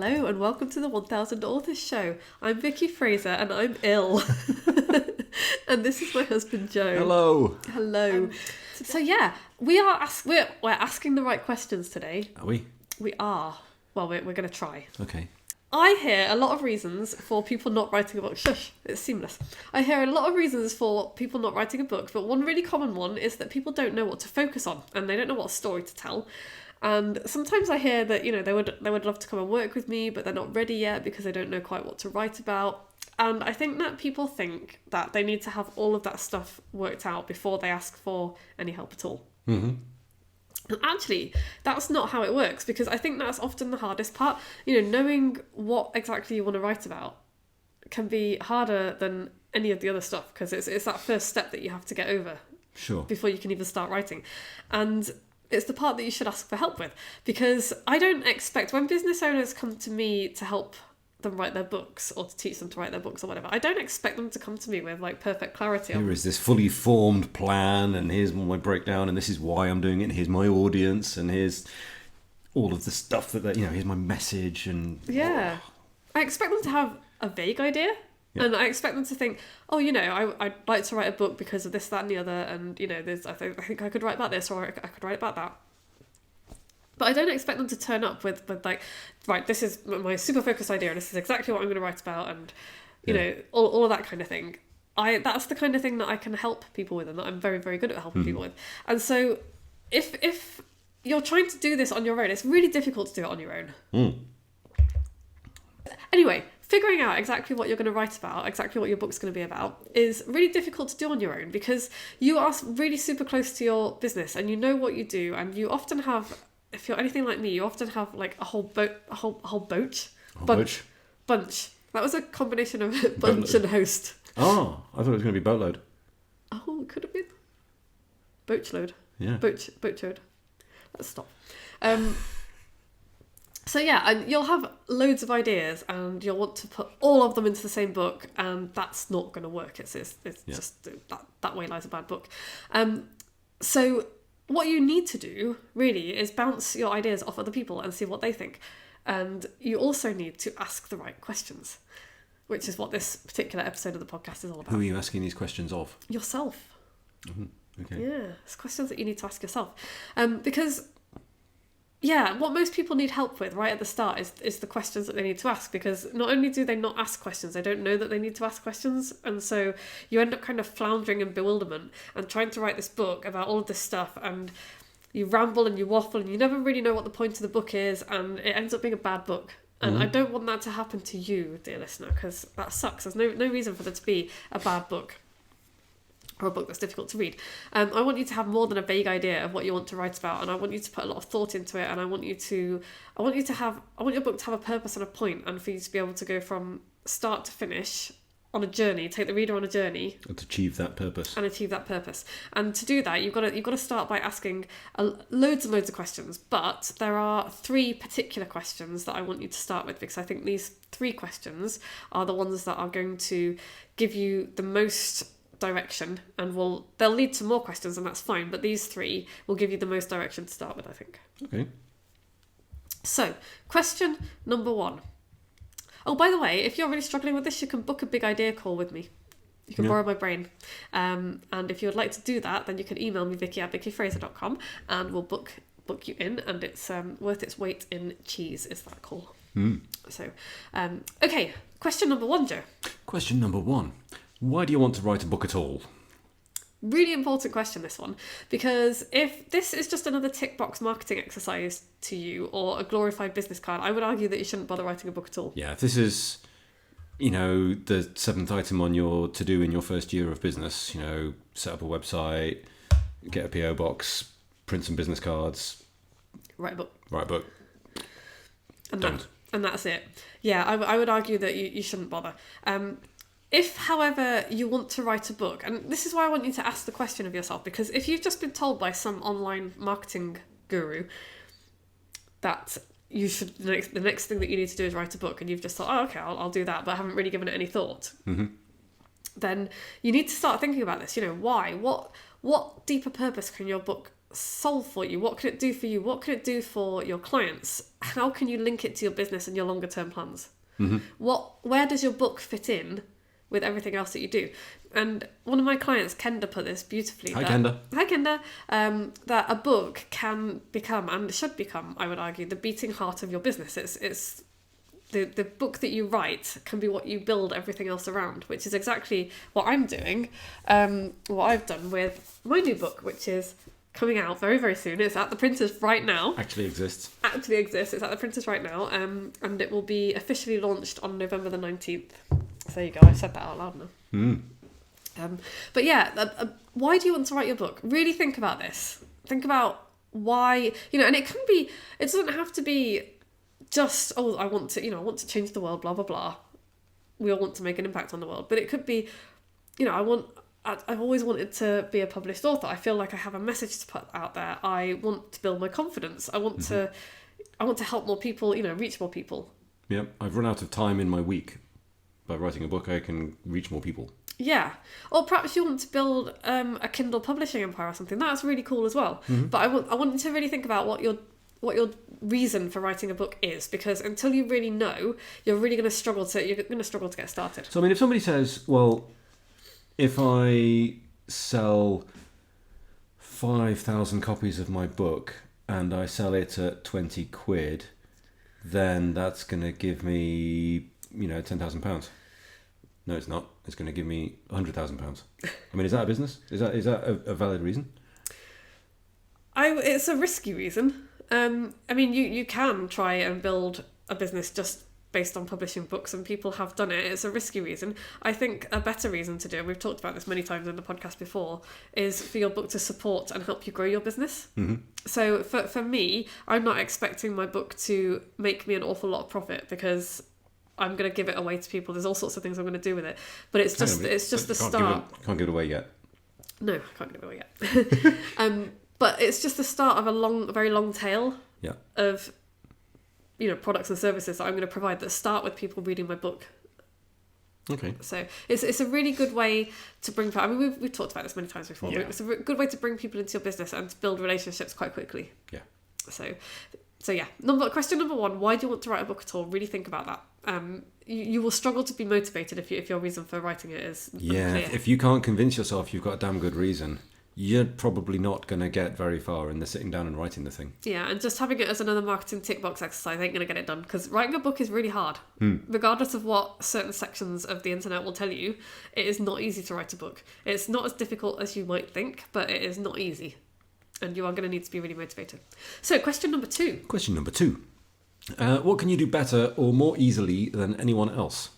Hello and welcome to the 1000 Authors Show. I'm Vicky Fraser and I'm ill. And this is my husband Joe. Hello. Hello. So yeah, we're asking the right questions today. Are we? We are. Well, we're going to try. Okay. I hear a lot of reasons for people not writing a book. Shush, it's seamless. I hear a lot of reasons for people not writing a book, but one really common one is that people don't know what to focus on and they don't know what story to tell. And sometimes I hear that, they would love to come and work with me, but they're not ready yet because they don't know quite what to write about. And I think that people think that they need to have all of that stuff worked out before they ask for any help at all. Mm-hmm. And actually, that's not how it works, because I think that's often the hardest part. Knowing what exactly you want to write about can be harder than any of the other stuff, because it's that first step that you have to get over. Sure. Before you can even start writing. And it's the part that you should ask for help with, because I don't expect, when business owners come to me to help them write their books or to teach them to write their books or whatever, I don't expect them to come to me with perfect clarity. Here is this fully formed plan, and here's my breakdown, and this is why I'm doing it, and here's my audience, and here's all of the stuff here's my message, and yeah. I expect them to have a vague idea. Yeah. And I expect them to think, I'd like to write a book because of this, that, and the other, and I think I could write about this, or I could write about that. But I don't expect them to turn up with right, this is my super focused idea, and this is exactly what I'm going to write about, and all of that kind of thing. That's the kind of thing that I can help people with, and that I'm very, very good at helping people with. And so, if you're trying to do this on your own, it's really difficult to do it on your own. Mm. Anyway, figuring out exactly what you're going to write about, exactly what your book's going to be about, is really difficult to do on your own, because you are really super close to your business and you know what you do, and you often have, if you're anything like me, you often have a whole bunch. That was a combination of bunch and host. Oh, I thought it was going to be boatload. Oh, it could have been. Boatload. Yeah. Boatload. Let's stop. So yeah, and you'll have loads of ideas, and you'll want to put all of them into the same book, and that's not going to work. It's just that way lies a bad book. So what you need to do really is bounce your ideas off other people and see what they think, and you also need to ask the right questions, which is what this particular episode of the podcast is all about. Who are you asking these questions of? Yourself. Mm-hmm. Okay. Yeah, it's questions that you need to ask yourself, because. Yeah, what most people need help with right at the start is the questions that they need to ask, because not only do they not ask questions, they don't know that they need to ask questions, and so you end up kind of floundering in bewilderment and trying to write this book about all of this stuff, and you ramble and you waffle and you never really know what the point of the book is, and it ends up being a bad book. And I don't want that to happen to you, dear listener, because that sucks. There's no reason for there to be a bad book, or a book that's difficult to read. I want you to have more than a vague idea of what you want to write about, and I want you to put a lot of thought into it, and I want your book to have a purpose and a point, and for you to be able to go from start to finish on a journey, take the reader on a journey, and achieve that purpose. And to do that, you've got to start by asking loads and loads of questions. But there are 3 particular questions that I want you to start with, because I think these 3 questions are the ones that are going to give you the most direction, and they'll lead to more questions, and that's fine, but these 3 will give you the most direction to start with, I think. Okay. So, question number 1. Oh, by the way, if you're really struggling with this, you can book a big idea call with me. You can borrow my brain. And if you would like to do that, then you can email me, vicky@vickyfraser.com, and we'll book you in, and it's worth its weight in cheese, is that call. So, okay, question number 1, Joe. Question number 1. Why do you want to write a book at all? Really important question, this one, because if this is just another tick box marketing exercise to you, or a glorified business card, I would argue that you shouldn't bother writing a book at all. Yeah, if this is, the 7th item on your to-do in your first year of business, set up a website, get a PO box, print some business cards. Write a book. And that's it. Yeah, I would argue that you shouldn't bother. If, however, you want to write a book, and this is why I want you to ask the question of yourself, because if you've just been told by some online marketing guru that you should, the next thing that you need to do is write a book, and you've just thought, oh, okay, I'll do that, but I haven't really given it any thought, then you need to start thinking about this. Why? What deeper purpose can your book solve for you? What can it do for you? What can it do for your clients? How can you link it to your business and your longer term plans? Where does your book fit in with everything else that you do? And one of my clients, Kenda, put this beautifully. Hi, Kenda. Hi, Kenda. That a book can become, and should become, I would argue, the beating heart of your business. It's the book that you write can be what you build everything else around, which is exactly what I'm doing, what I've done with my new book, which is coming out very, very soon. It's at the printers right now. Actually exists. It's at the printers right now, and it will be officially launched on November the 19th. So there you go, I said that out loud now. But yeah, why do you want to write your book? Really think about this. Think about why, and it doesn't have to be just, I want to change the world, blah, blah, blah. We all want to make an impact on the world. But it could be, I've always wanted to be a published author. I feel like I have a message to put out there. I want to build my confidence. I want to help more people, reach more people. Yep, I've run out of time in my week. By writing a book, I can reach more people. Yeah. Or perhaps you want to build a Kindle publishing empire or something. That's really cool as well. But I want you to really think about what your reason for writing a book is, because until you really know, you're going to struggle to get started. So I mean, if somebody says, well, if I sell 5,000 copies of my book and I sell it at 20 quid, then that's going to give me, £10,000. No, it's not. It's going to give me £100,000. I mean, is that a business? Is that a valid reason? It's a risky reason. I mean, you can try and build a business just based on publishing books, and people have done it. It's a risky reason. I think a better reason to do, and we've talked about this many times in the podcast before, is for your book to support and help you grow your business. So for me, I'm not expecting my book to make me an awful lot of profit, because I'm going to give it away to people. There's all sorts of things I'm going to do with it. But it's just the start. Can't give it away yet. No, I can't give it away yet. But it's just the start of a very long tail of products and services that I'm going to provide that start with people reading my book. Okay. So it's a really good way to bring. I mean, we've talked about this many times before. Yeah. But it's a good way to bring people into your business and to build relationships quite quickly. Yeah. So yeah. Question number 1: why do you want to write a book at all? Really think about that. You will struggle to be motivated if your reason for writing it is unclear. If you can't convince yourself you've got a damn good reason, you're probably not going to get very far in the sitting down and writing the thing. Yeah, and just having it as another marketing tick box exercise ain't going to get it done, because writing a book is really hard. Regardless of what certain sections of the internet will tell you, it is not easy to write a book. It's not as difficult as you might think, but it is not easy. And you are going to need to be really motivated. So, question number 2. What can you do better or more easily than anyone else?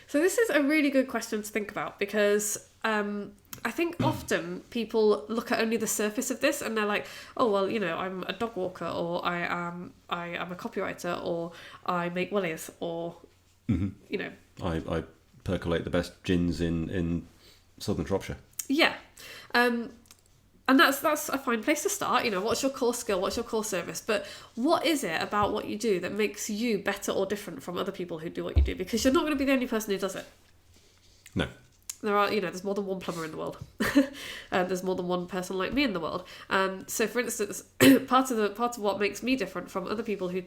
So this is a really good question to think about, because I think often people look at only the surface of this and they're like, oh, well, I'm a dog walker, or I am a copywriter, or I make wellies, or, I percolate the best gins in southern Shropshire. Yeah. And that's a fine place to start. What's your core skill? What's your core service? But what is it about what you do that makes you better or different from other people who do what you do? Because you're not going to be the only person who does it. No. There are, there's more than one plumber in the world. There's more than one person like me in the world. So, for instance, part of what makes me different from other people who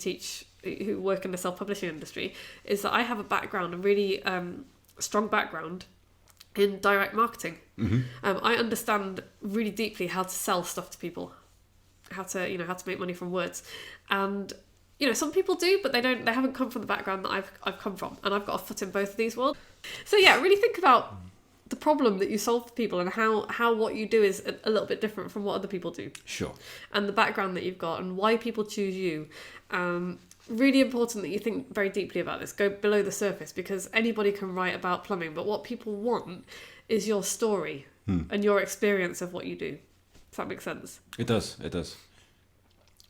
work in the self-publishing industry is that I have a really strong background in direct marketing. I understand really deeply how to sell stuff to people, how to make money from words, and some people do, but they haven't come from the background that I've come from, and I've got a foot in both of these worlds. So yeah, really think about the problem that you solve for people, and how what you do is a little bit different from what other people do. Sure. And the background that you've got, and why people choose you. Really important that you think very deeply about this. Go below the surface, because anybody can write about plumbing, but what people want is your story and your experience of what you do. Does that make sense? It does.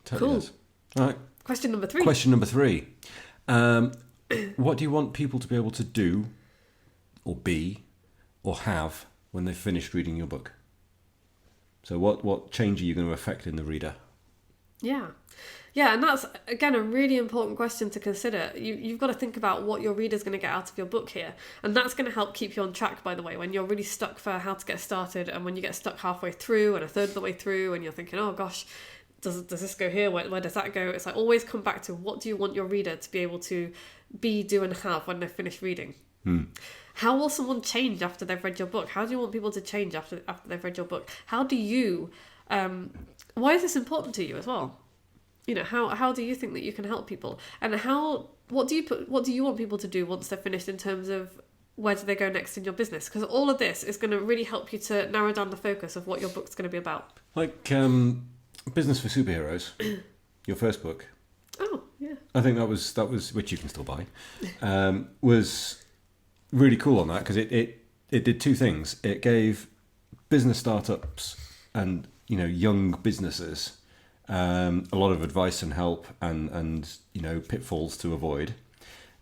Totally cool. Does. All right. Question number 3. What do you want people to be able to do, or be, or have when they've finished reading your book? So what change are you going to affect in the reader? Yeah. Yeah, and that's, again, a really important question to consider. You've got to think about what your reader's going to get out of your book here. And that's going to help keep you on track, by the way, when you're really stuck for how to get started, and when you get stuck halfway through and a third of the way through and you're thinking, oh gosh, does this go here? Where does that go? It's like, always come back to, what do you want your reader to be able to be, do, and have when they've finished reading? How will someone change after they've read your book? How do you want people to change after they've read your book? How do you... why is this important to you as well? You know, how do you think that you can help people? And what do you want people to do once they're finished, in terms of where do they go next in your business? Because all of this is going to really help you to narrow down the focus of what your book's going to be about. Like Business for Superheroes, your first book. Oh, yeah. I think that was which you can still buy, was really cool on that, because it did two things. It gave business startups and, you know, young businesses a lot of advice and help and you know, pitfalls to avoid.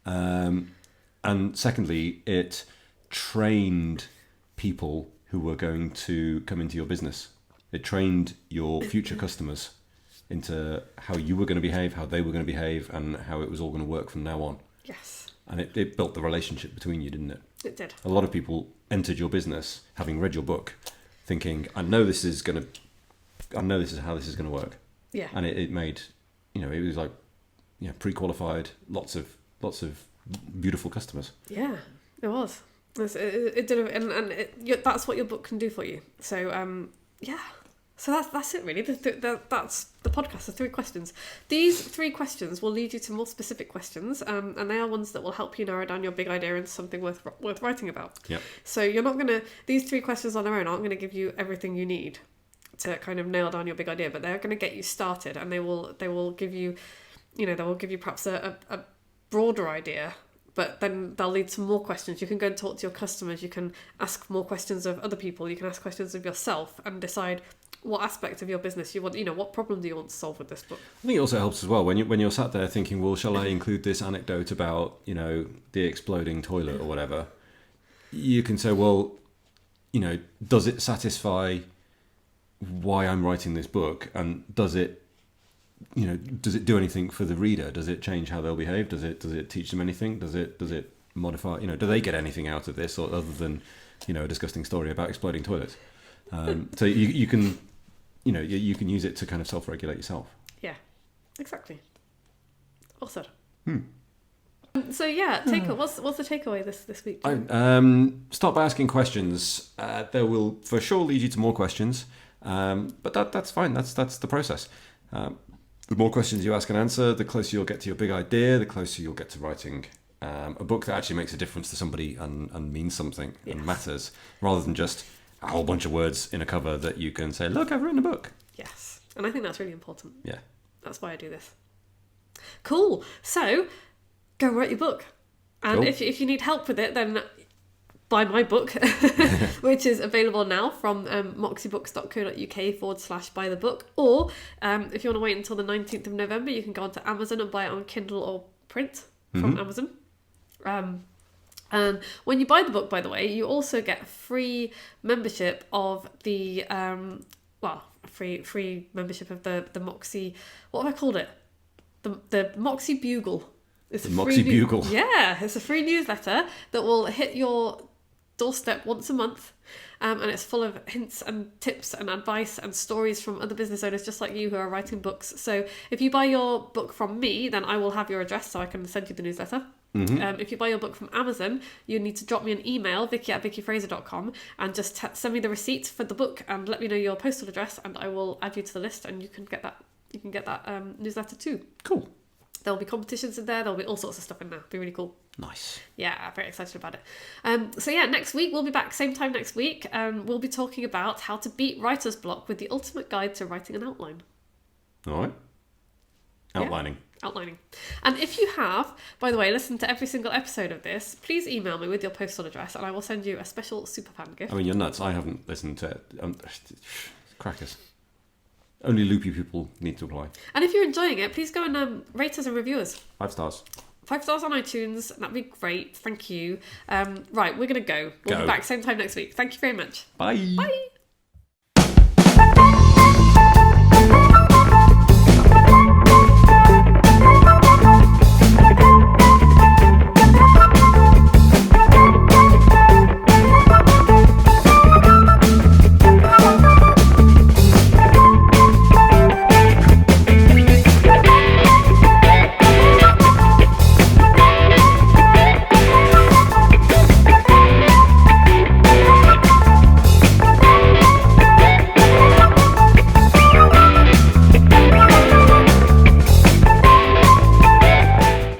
And secondly, it trained people who were going to come into your business. It trained your future customers into how you were going to behave, how they were going to behave, and how it was all going to work from now on. Yes. And it built the relationship between you, didn't it? It did. A lot of people entered your business having read your book, thinking, I know this is how this is going to work. Yeah. And it made, you know, it was like, you know, pre-qualified, lots of beautiful customers. Yeah, it was. It did, that's what your book can do for you. So yeah. So that's it really. That's the podcast. The 3 questions. These 3 questions will lead you to more specific questions, and they are ones that will help you narrow down your big idea into something worth writing about. Yeah. So you're not gonna. These 3 questions on their own aren't going to give you everything you need to kind of nail down your big idea, but they're going to get you started, and they will give you, you know, they will give you perhaps a broader idea. But then they'll lead to more questions. You can go and talk to your customers. You can ask more questions of other people. You can ask questions of yourself and decide what aspect of your business you want. You know, what problem do you want to solve with this book? I think it also helps as well when you're sat there thinking, well, shall I include this anecdote about, you know, the exploding toilet or whatever? You can say, well, you know, does it satisfy why I'm writing this book, and does it do anything for the reader? Does it change how they'll behave? Does it teach them anything? Does it modify, you know, do they get anything out of this, or other than, you know, a disgusting story about exploding toilets? So you can, you know, you can use it to kind of self-regulate yourself. Yeah, exactly. Well said. So yeah, what's the takeaway this week? Start by asking questions. They will for sure lead you to more questions, but that's fine. That's the process. The more questions you ask and answer, the closer you'll get to your big idea, the closer you'll get to writing a book that actually makes a difference to somebody and means something and matters, rather than just a whole bunch of words in a cover that you can say, look, I've written a book. Yes, and I think that's really important. Yeah. That's why I do this. Cool. So, go write your book. And Cool. if you need help with it, then buy my book, which is available now from moxiebooks.co.uk/buy the book. Or if you want to wait until the 19th of November, you can go onto Amazon and buy it on Kindle or print from Amazon. And when you buy the book, by the way, you also get free membership of the free membership of the Moxie. What have I called it? The Moxie Bugle. It's the Moxie Bugle. Yeah, it's a free newsletter that will hit your doorstep once a month, and it's full of hints and tips and advice and stories from other business owners just like you who are writing books. So if you buy your book from me, then I will have your address so I can send you the newsletter. If you buy your book from Amazon, you need to drop me an email, vicky@vickyfraser.com, and just send me the receipt for the book and let me know your postal address, and I will add you to the list, and you can get that newsletter too. Cool. There'll be competitions in there. There'll be all sorts of stuff in there. It'll be really cool. Nice. Yeah, I'm very excited about it. So yeah, next week, we'll be back same time next week. We'll be talking about how to beat writer's block with the ultimate guide to writing an outline. All right. Outlining. Yeah, outlining. And if you have, by the way, listened to every single episode of this, please email me with your postal address and I will send you a special superfan gift. I mean, you're nuts. I haven't listened to it. Crackers. Only loopy people need to apply. And if you're enjoying it, please go and rate us and review us. 5 stars. 5 stars on iTunes. That'd be great. Thank you. Right, we're going to go. We'll be back same time next week. Thank you very much. Bye. Bye.